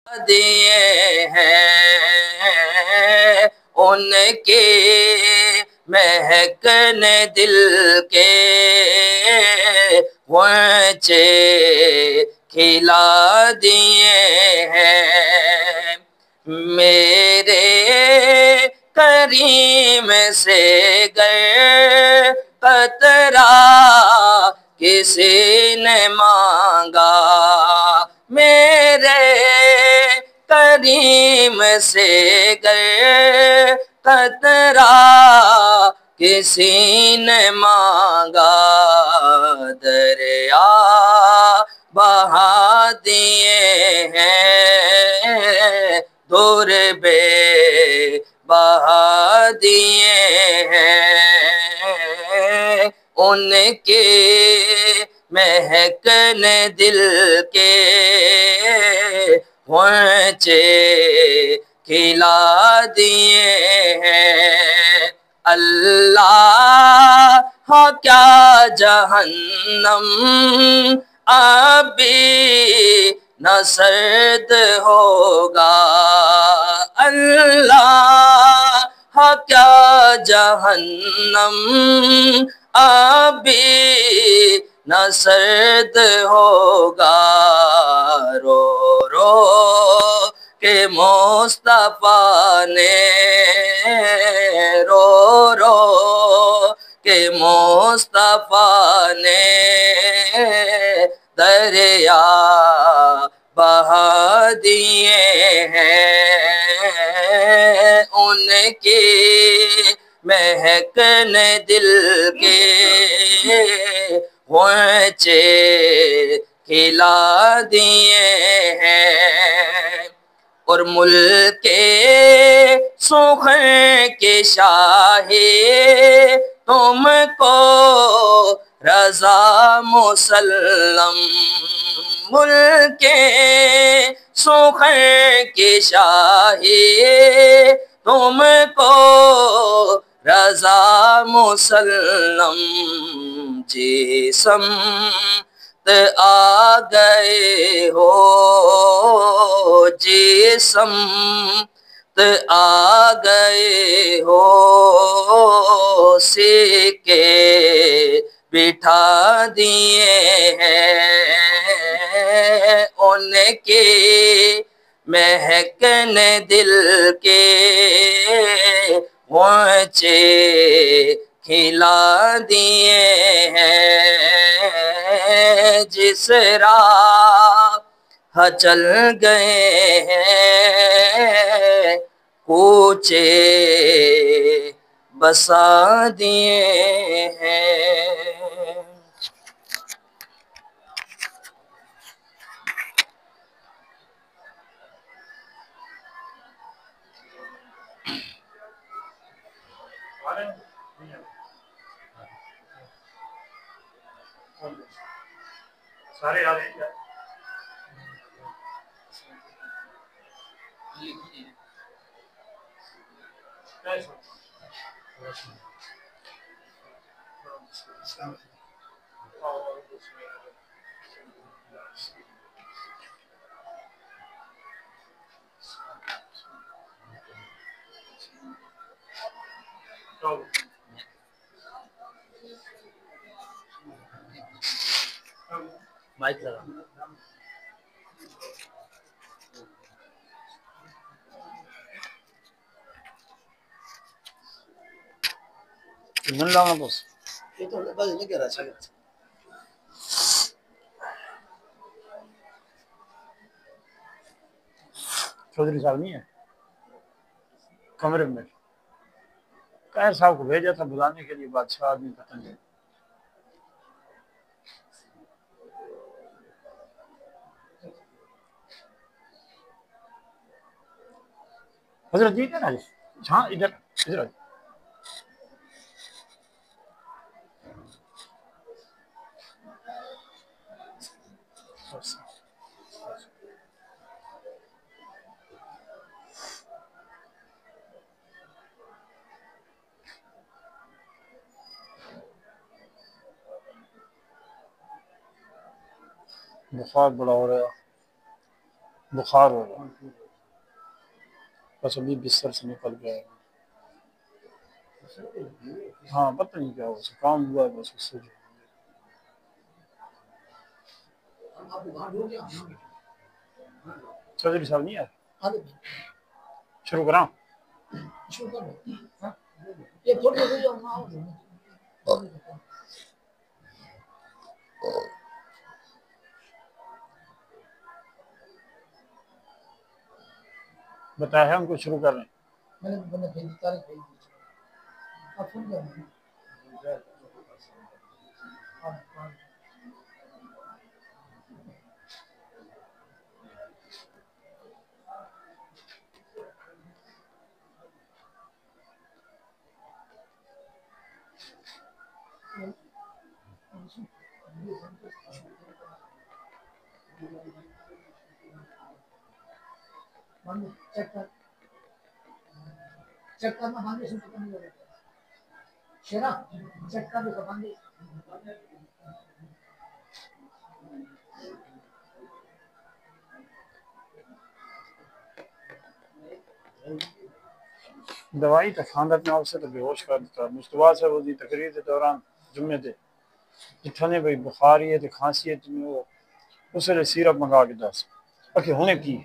दिए हैं उनके महकने दिल के वंचे खिला दिए हैं मेरे करीम से गए कतरा किसी ने मांगा मेरे करीम से गए कतरा किसी ने मांगा दरिया बहा दिए हैं दूर बे बहा दिए हैं उनके महकने दिल के वंचे खिला दिए हैं अल्लाह क्या जहन्नम अभी न सर्द होगा अल्लाह क्या जहन्नम अभी न सर्द होगा रो रो के मुस्तफा ने रो रो के मुस्तफा ने दरिया बहा दिए हैं उनके महकने दिल के वंचे खिला दिए हैं और मुल्के सुखर के शाही तुमको रजा मुसल्लम मुल्के सुखर के शाही तुमको रजा मुसल्लम जिसम आ गए हो जिसम आ गए हो सिक्के बिठा दिए हैं उनके महकने दिल के वंचे खिला दिए हैं जिस राह चल गए हैं कूचे बसा दिए हैं। सारे आ रहे हैं माइक लगा मन लाना बस ये तो बस नहीं कह रहा है चौधरी साहब नहीं है कमरे में कायर साहब को भेजा था बुलाने के लिए बादशाह आदमी पता नहीं हजरत जी ना हाँ इधर इधर बुखार बड़ा हो रहा है बुखार हो रहा है, बस अभी बिस्तर से निकल गया है। हाँ पता नहीं क्या हुआ, काम हुआ है बस उससे। चौधरी साहब नहीं है, शुरू करा। बताया हमको शुरू कर रहे हैं। चेक करना फाउंडेशन कितना हो रहा है शेरा चेक कर दो फाउंडेशन दवाई तो खांदा पिया उससे तो बेहोश कर देता मुश्तबा से वो दी तकरीर के दौरान जुम्मे थे जिठाने भाई बुखार है तो खांसी है तुम्हें वो उससे सिरप मंगा के दस बाकी होने की